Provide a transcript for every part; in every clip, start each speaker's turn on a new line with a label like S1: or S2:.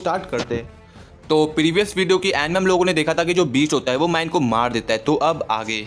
S1: Start करते हैं। तो प्रीवियस वीडियो की एंड में हम लोगों ने देखा था कि जो बीस्ट होता है वो माइन को मार देता है। तो अब आगे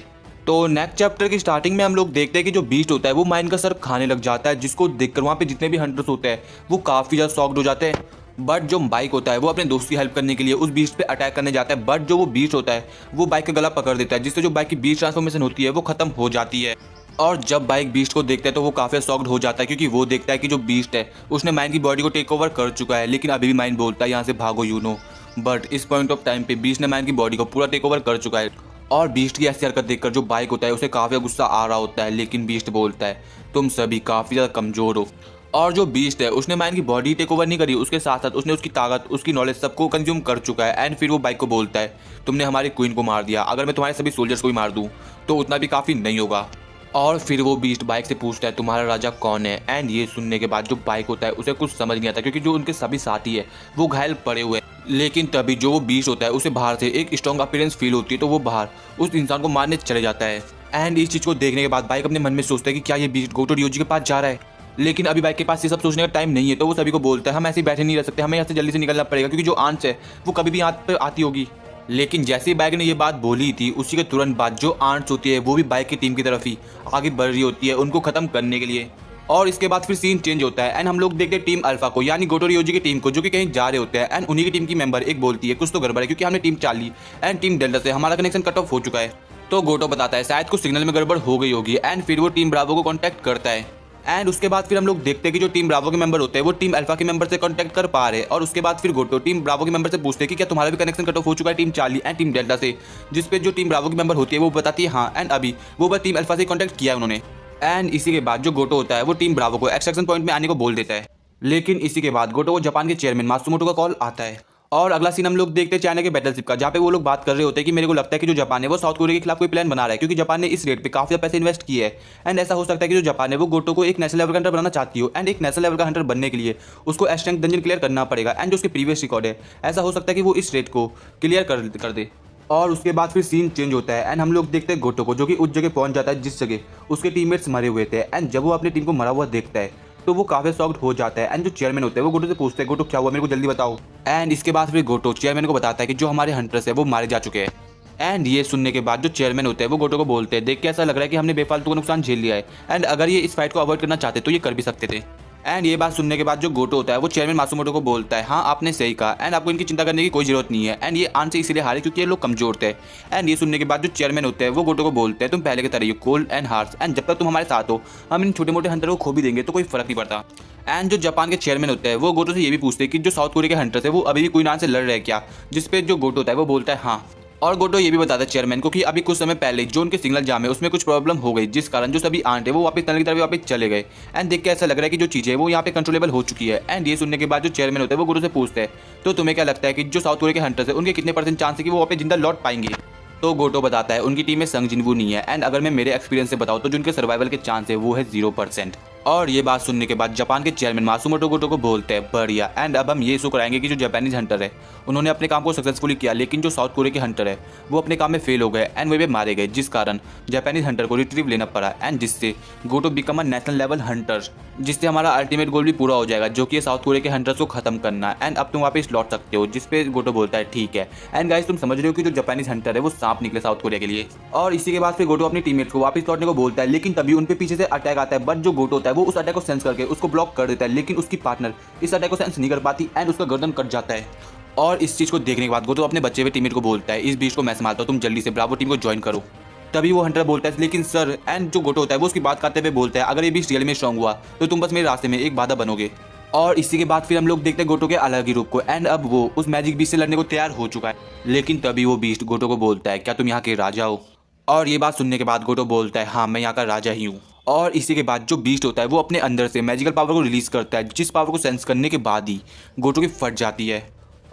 S1: तो नेक्स्ट चैप्टर की स्टार्टिंग में हम लोग देखते हैं कि जो बीस्ट होता है वो माइन का सर खाने लग जाता है, जिसको देखकर वहाँ पे जितने भी हंटर्स होते हैं वो काफ़ी ज़्यादा शॉक्ड हो जाते हैं। बट जो बाइक होता है वो अपने दोस्त की हेल्प करने के लिए उस बीस्ट पे अटैक करने जाता है, बट जो वो बीस्ट होता है वो बाइक का गला पकड़ देता है, जिससे जो बाइक की बीस्ट ट्रांसफॉर्मेशन होती है वो खत्म हो जाती है। और जब बाइक बीस्ट को देखता है तो वो काफ़ी शॉक्ड हो जाता है, क्योंकि वो देखता है कि जो बीस्ट है उसने माइन की बॉडी को टेक ओवर कर चुका है, लेकिन अभी भी माइन बोलता है यहाँ से भागो यूनो। बट इस पॉइंट ऑफ टाइम पे बीस्ट ने माइन की बॉडी को पूरा टेक ओवर कर चुका है। और बीस्ट की ऐसी हरकत देखकर जो बाइक होता है उसे काफ़ी गुस्सा आ रहा होता है, लेकिन बीस्ट बोलता है तुम सभी काफ़ी ज़्यादा कमज़ोर हो। और जो बीस्ट है उसने माइन की बॉडी टेक ओवर नहीं करी, उसके साथ साथ उसने उसकी ताकत, उसकी नॉलेज सबको कंज्यूम कर चुका है। एंड फिर वो बाइक को बोलता है तुमने हमारी क्वीन को मार दिया, अगर मैं तुम्हारे सभी सोल्जर्स को भी मार दूँ तो उतना भी काफ़ी नहीं होगा। और फिर वो बीस्ट बाइक से पूछता है तुम्हारा राजा कौन है। एंड ये सुनने के बाद जो बाइक होता है उसे कुछ समझ नहीं आता, क्योंकि जो उनके सभी साथी है वो घायल पड़े हुए हैं। लेकिन तभी जो वो बीस्ट होता है उसे बाहर से एक स्ट्रॉन्ग अपीयरेंस फील होती है, तो वो बाहर उस इंसान को मारने चले जाता है। एंड इस चीज़ को देखने के बाद बाइक अपने मन में सोचता है कि क्या ये बीस्ट गोटो रियोजी के पास जा रहा है। लेकिन अभी बाइक के पास ये सब सोचने का टाइम नहीं है, तो वो सभी को बोलता है हम ऐसे ही बैठे नहीं रह सकते, हमें यहाँ से जल्दी से निकलना पड़ेगा, क्योंकि जो आंच है वो कभी भी यहाँ पे आती होगी। लेकिन जैसे ही बाइक ने ये बात बोली थी उसी के तुरंत बाद जो आंट्स होती है वो भी बाइक की टीम की तरफ ही आगे बढ़ रही होती है उनको खत्म करने के लिए। और इसके बाद फिर सीन चेंज होता है एंड हम लोग देखते हैं टीम अल्फा को, यानी गोटो रियोजी की टीम को, जो कि कहीं जा रहे होते हैं। एंड उन्हीं की टीम की मेंबर एक बोलती है कुछ तो गड़बड़ है, क्योंकि हमने team Charlie and team delta से हमारा कनेक्शन कट ऑफ हो चुका है। तो गोटो बताता है शायद कुछ सिग्नल में गड़बड़ हो गई होगी। एंड फिर वो टीम ब्रावो को कॉन्टैक्ट करता है। एंड उसके बाद फिर हम लोग देखते हैं कि जो टीम ब्रावो के मेंबर होते हैं वो टीम अल्फा के मेंबर से कांटेक्ट कर पा रहे हैं। और उसके बाद फिर गोटो टीम ब्रावो के मेंबर से पूछते हैं कि क्या तुम्हारा भी कनेक्शन कट ऑफ हो चुका है team Charlie and team delta से, जिस पे जो टीम ब्रावो की मेंबर होती है वो बताती है हाँ। एंड अभी वो बस टीम अल्फा से कांटेक्ट किया है उन्होंने। एंड इसी के बाद जो गोटो होता है वो टीम ब्रावो को एक्सट्रैक्शन पॉइंट में आने को बोल देता है। लेकिन इसी के बाद गोटो को जापान के चेयरमैन मात्सुमोटो का कॉल आता है। और अगला सीन हम लोग देखते हैं चाइना के बैटलशिप का, जहाँ पे वो लोग बात कर रहे होते हैं कि मेरे को लगता है कि जो जापान है वो साउथ कोरिया के खिलाफ कोई प्लान बना रहा है, क्योंकि जापान ने इस रेट पे काफी ज्यादा पैसे इन्वेस्ट किए हैं। एंड ऐसा हो सकता है कि जो जापान है वो गोटो को एक नेशनल लेवल का हंटर बनाना चाहती हो। एंड एक नेशनल लेवल का हंटर बनने के लिए उसको एस्ट्रेंथ डंजन क्लियर करना पड़ेगा। एंड जो उसके प्रीवियस रिकॉर्ड है ऐसा हो सकता है कि वो इस रेट को क्लियर कर दे। और उसके बाद फिर सीन चेंज होता है एंड हम लोग देखते हैं गोटो को, जो कि उस जगह पहुंच जाता है जिस जगह उसके टीममेट्स मरे हुए थे। एंड जब वो अपनी टीम को मरा हुआ देखता है तो वो काफी शॉक्ड हो जाता है। एंड जो चेयरमैन होते हैं वो गोटो से पूछते हैं गोटो क्या हुआ, मेरे को जल्दी बताओ। एंड इसके बाद फिर गोटो चेयरमैन को बताता है कि जो हमारे हंटर्स है वो मारे जा चुके हैं। एंड ये सुनने के बाद जो चेयरमैन होते हैं वो गोटो को बोलते हैं देख के ऐसा लग रहा है कि हमने बेफालतू का नुकसान झेल लिया है, एंड अगर ये इस फाइट को अवॉइड करना चाहते तो ये कर भी सकते थे। एंड ये बात सुनने के बाद जो गोटो होता है वो चेयरमैन मात्सुमोटो को बोलता है हाँ आपने सही कहा, एंड आपको इनकी चिंता करने की कोई जरूरत नहीं है। एंड ये आन से इसीलिए हारे क्योंकि ये लोग कमजोर थे। एंड ये सुनने के बाद जो चेयरमैन होते हैं वो गोटो को बोलते हैं तुम पहले की तरह हो कोल्ड एंड हार्श, एंड जब तक तुम हमारे साथ हो हम इन छोटे मोटे हंटर को खो भी देंगे तो कोई फर्क नहीं पड़ता। एंड जो जापान के चेयरमैन होते हैं वो गोटो से ये भी पूछते हैं कि जो साउथ कोरिया के हंटर्स है वो अभी भी कोई नाम से लड़ रहे हैं क्या, जिसपे जो गोटो होता है वो बोलता है हाँ। और गोटो ये भी बताता है चेयरमैन को कि अभी कुछ समय पहले जो उनके सिग्नल जाम है उसमें कुछ प्रॉब्लम हो गई, जिस कारण जो सभी आंट है वो वापस तनल की तरफ वापस चले गए। एंड देख के ऐसा लग रहा है कि जो चीज़ें है वो यहाँ पे कंट्रोलेबल हो चुकी है। एंड ये सुनने के बाद जो चेयरमैन होते हैं वो गोटो से पूछते हैं तो तुम्हें क्या लगता है कि जो साउथ कोरिया के हंटर्स है उनके कितने % चांस है कि वो वापस जिंदा लौट पाएंगे। तो गोटो बताता है उनकी टीम में संग जिनवू नहीं है। एंड अगर मैं मेरे एक्सपीरियंस से बताऊँ तो जो उनके सर्वाइवल के चांस है वो है 0%। और ये बात सुनने के बाद जापान के चेयरमैन मात्सुमोटो गोटो को बोलते हैं बढ़िया। एंड अब हम ये शो कराएंगे कि जो जापानीज हंटर है उन्होंने अपने काम को सक्सेसफुली किया, लेकिन जो साउथ कोरिया के हंटर है वो अपने काम में फेल हो गए एंड वे मारे गए, जिस कारण जापानीज हंटर को रिट्रीव लेना पड़ा। एंड जिससे go to become a national level hunter, जिससे हमारा अल्टीमेट गोल भी पूरा हो जाएगा, जो कि साउथ कोरिया के हंटर्स को खत्म करना। एंड अब तुम वापस लौट सकते हो, जिसपे गोटो बोलता है ठीक है। एंड गाइस तुम समझ रहे हो कि जो जापानीज हंटर है वो सांप निकले साउथ कोरिया के लिए। और इसी के बाद फिर गोटो अपनी टीममेट्स को वापस लौटने को बोलता है, लेकिन तभी उनके पीछे से अटैक आता है। बट जो गोटो होता है वो उस अटैक को सेंस करके उसको ब्लॉक कर देता है, लेकिन उसकी पार्टनर इस अटैक को सेंस नहीं कर पाती एंड उसका गर्दन कट जाता है। और इस चीज को देखने के बाद गोटो अपने बच्चे हुए टीममेट को बोलता है इस बीच को मैं संभालता हूं, तुम जल्दी से ब्रावो टीम को ज्वाइन करो। तभी वो हंटर बोलता है लेकिन सर, एंड जो गोटो होता है वो उसकी बात करते हुए बोलता है अगर ये बीच रियल में स्ट्रांग हुआ तो तुम बस मेरे रास्ते में एक बाधा बनोगे। और इसी के बाद फिर हम लोग देखते हैं गोटो के अलग ही रूप को। एंड अब वो उस मैजिक बीस्ट से लड़ने को तैयार हो चुका है। लेकिन तभी वो बीस्ट गोटो को बोलता है क्या तुम यहाँ के राजा हो। और ये बात सुनने के बाद गोटो बोलता है हाँ मैं यहाँ का राजा ही हूँ। और इसी के बाद जो बीस्ट होता है वो अपने अंदर से मैजिकल पावर को रिलीज करता है, जिस पावर को सेंस करने के बाद ही गोटो की फट जाती है।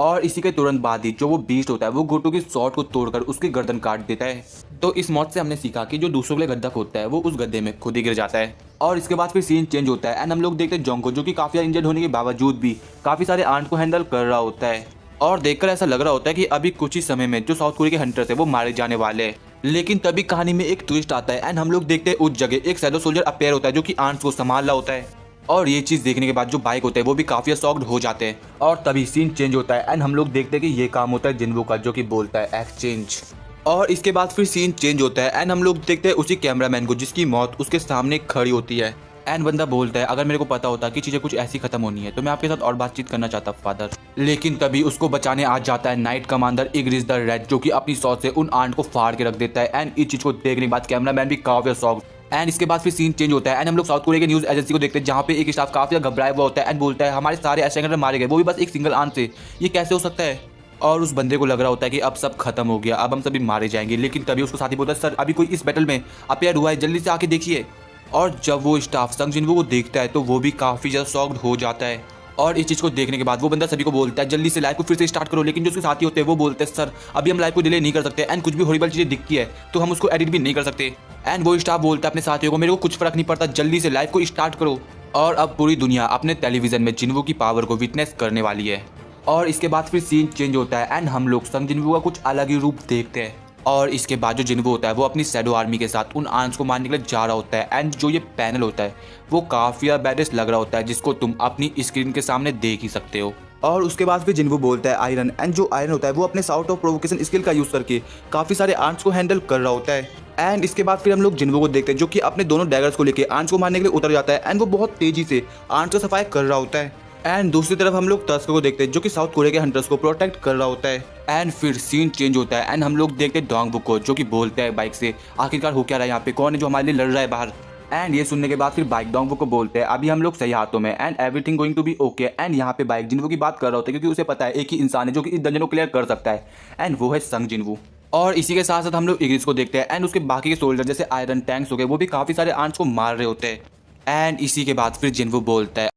S1: और इसी के तुरंत बाद ही जो वो बीस्ट होता है वो गोटो की शॉर्ट को तोड़कर उसकी गर्दन काट देता है। तो इस मौत से हमने सीखा कि जो दूसरों के लिए गद्दा खोदता है वो उस गद्दे में खुद ही गिर जाता है। और इसके बाद फिर सीन चेंज होता है एंड हम लोग देखते हैं जोंग को, जो कि काफी ज्यादा इंजर्ड होने के बावजूद भी काफी सारे आंट को हैंडल कर रहा होता है। और देखकर ऐसा लग रहा होता है कि अभी कुछ ही समय में जो साउथ कोरिया के हंटर्स है वो मारे जाने वाले हैं। लेकिन तभी कहानी में एक ट्विस्ट आता है एंड हम लोग देखते हैं उस जगह एक शैडो सोल्जर अपेयर होता है जो कि आंट्स को संभाल रहा होता है। और ये चीज़ देखने के बाद जो बाइक होते हैं वो भी काफ़ी शॉक्ड हो जाते हैं। और तभी सीन चेंज होता है एंड हम लोग देखते हैं कि ये काम होता है जिन्वू का, जो कि बोलता है एक्सचेंज। और इसके बाद फिर सीन चेंज होता है एंड हम लोग देखते हैं उसी कैमरामैन को जिसकी मौत उसके सामने खड़ी होती है। एंड बंदा बोलता है अगर मेरे को पता होता कि चीज़ें कुछ ऐसी खत्म होनी है तो मैं आपके साथ और बातचीत करना चाहता फादर। लेकिन तभी उसको बचाने आ जाता है नाइट कमांडर इग्रिस द रेड, जो कि अपनी शॉट से उन आंट को फाड़ के रख देता है। एंड इस चीज़ को देखने के बाद कैमरामैन भी काफी शॉक। एंड इसके बाद फिर सीन चेंज होता है एंड हम लोग साउथ कोरिया के न्यूज़ एजेंसी को देखते हैं जहाँ पे एक स्टाफ काफी घबराया हुआ होता है एंड बोलता है हमारे सारे एस्ट्रेंजर मारे गए, वो भी बस एक सिंगल आंट से, ये कैसे हो सकता है। और उस बंदे को लग रहा होता है कि अब सब खत्म हो गया, अब हम सभी मारे जाएंगे। लेकिन तभी उसको साथी बोलता है सर अभी कोई इस बैटल में अपेयर हुआ है, जल्दी से आके देखिए। और जब वो स्टाफ संग जिन्वू को देखता है तो वो भी काफ़ी ज़्यादा शॉक्ड हो जाता है। और इस चीज़ को देखने के बाद वो बंदा सभी को बोलता है जल्दी से लाइव को फिर से स्टार्ट करो। लेकिन जो उसके साथी होते हैं वो बोलते हैं सर अभी हम लाइव को डिले नहीं कर सकते एंड कुछ भी हॉरिबल चीज़ें दिखती है तो हम उसको एडिट भी नहीं कर सकते। एंड वो स्टाफ बोलता है अपने साथियों को मेरे को कुछ फर्क नहीं पड़ता, जल्दी से लाइव को स्टार्ट करो। और अब पूरी दुनिया अपने टेलीविजन में जिन्वू की पावर को विटनेस करने वाली है। और इसके बाद फिर सीन चेंज होता है एंड हम लोग संग जिन्वू का कुछ अलग ही रूप देखते हैं। और इसके बाद जो जिन्वू होता है वो अपनी शैडो आर्मी के साथ उन आंट्स को मारने के लिए जा रहा होता है। एंड जो ये पैनल होता है वो काफ़ी बैडेस्ट लग रहा होता है, जिसको तुम अपनी स्क्रीन के सामने देख ही सकते हो। और उसके बाद फिर जिन्वू बोलता है आयरन, एंड जो आयरन होता है वो अपने साउट ऑफ प्रोवोकेशन स्किल का यूज़ करके काफ़ी सारे आंट्स को हैंडल कर रहा होता है। एंड इसके बाद फिर हम लोग जिन्वू को देखते हैं जो कि अपने दोनों डैगर्स को लेकर आंट्स को मारने के लिए उतर जाता है एंड वो बहुत तेजी से आंट्स का सफाई कर रहा होता है। एंड दूसरी तरफ हम लोग टस्कर को देखते हैं जो कि साउथ कोरिया के हंटर्स को प्रोटेक्ट कर रहा होता है। एंड फिर सीन चेंज होता है एंड हम लोग देखते हैं डोंगबुक को जो कि बोलता है बाइक से आखिरकार हो क्या रहा है यहाँ पे, कौन है जो हमारे लिए लड़ रहा है बाहर। एंड ये सुनने के बाद फिर बाइक डोंगबुक को बोलते हैं अभी हम लोग सही हाथों में and everything going to be okay. And यहाँ पे बाइक जिन्वू की बात कर रहा होता है क्योंकि उसे पता है एक ही इंसान है जो कि इस डंजन को क्लियर कर सकता है एंड वो है संग जिन्वू। और इसी के साथ साथ हम लोग इग्रिस को देखते हैं एंड उसके बाकी के सोल्जर जैसे आयरन टैंक्स हो गए वो भी काफ़ी सारे आंट्स को मार रहे होते हैं। एंड इसी के बाद फिर जिन्वू बोलता है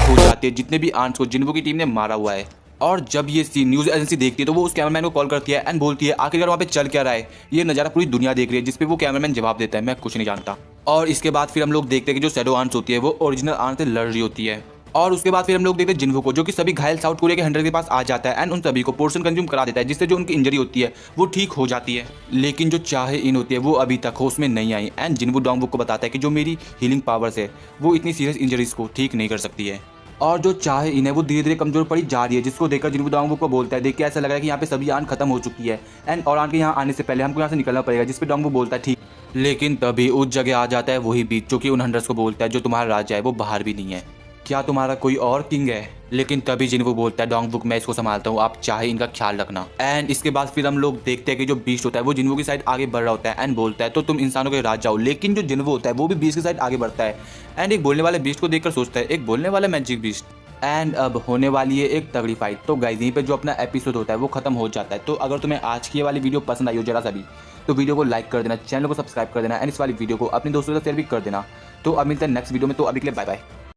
S1: हो जाती है जितने भी आंट्स को जिन्वू की टीम ने मारा हुआ है। और जब ये सीन न्यूज़ एजेंसी देखती है तो वो उस कैमरामैन को कॉल करती है एंड बोलती है आखिरकार वहाँ पे चल क्या रहा है, ये नज़ारा पूरी दुनिया देख रही है। जिसपे वो कैमरामैन जवाब देता है मैं कुछ नहीं जानता। और इसके बाद फिर हम लोग देखते हैं कि जो शैडो आंट्स होती है वो ओरिजिनल आंट से लड़ रही होती है। और उसके बाद फिर हम लोग देखते हैं जिन्वू को जो कि सभी घायल साउथ कोरिया के हंटर के पास आ जाता है एंड उन सभी को पोर्शन कंज्यूम करा देता है जिससे जो उनकी इंजरी होती है वो ठीक हो जाती है। लेकिन जो चाहे इन होती है वो अभी तक होश में नहीं आई एंड जिन्वू डोंगबुक को बताता है कि जो मेरी हीलिंग पावर्स है वो इतनी सीरियस इंजरीज को ठीक नहीं कर सकती है। और जो चाहे इन्हें वो धीरे धीरे कमजोर पड़ी जा रही है, जिसको देखकर जिन्वू डोंगबुक को बोलता है देख के ऐसा लग रहा है कि यहाँ पे सभी आंट खत्म हो चुकी है एंड और आंट के यहाँ आने से पहले हमको यहाँ से निकलना पड़ेगा। जिसपे डोंगबुक बोलता है ठीक। लेकिन तभी उस जगह आ जाता है वही बीच जो कि उन हंटर्स को बोलता है जो तुम्हारा राजा है वो बाहर भी नहीं है, क्या तुम्हारा कोई और किंग है। लेकिन तभी जिन्वू बोलता है डोंगबुक मैं इसको संभालता हूँ, आप चाहे इनका ख्याल रखना। एंड इसके बाद फिर हम लोग देखते हैं कि जो बीस्ट होता है वो जिन्वू की साइड आगे बढ़ रहा होता है एंड बोलता है तो तुम इंसानों के राज जाओ। लेकिन जो जिन्वू होता है वो भी बीस्ट की साइड आगे बढ़ता है एंड एक बोलने वाले बीस्ट को देखकर सोचता है एक बोलने वाला मैजिक बीस्ट। एंड अब होने वाली है एक तगड़ी फाइट। तो गाइस यहीं पे जो अपना एपिसोड होता है वो खत्म हो जाता है। तो अगर तुम्हें आज की ये वाली वीडियो पसंद आई हो जरा सा भी तो वीडियो को लाइक कर देना, चैनल को सब्सक्राइब कर देना एंड इस वाली वीडियो को अपने दोस्तों के साथ शेयर भी कर देना। तो अब मिलते हैं नेक्स्ट वीडियो में, तो अभी के लिए बाय बाय।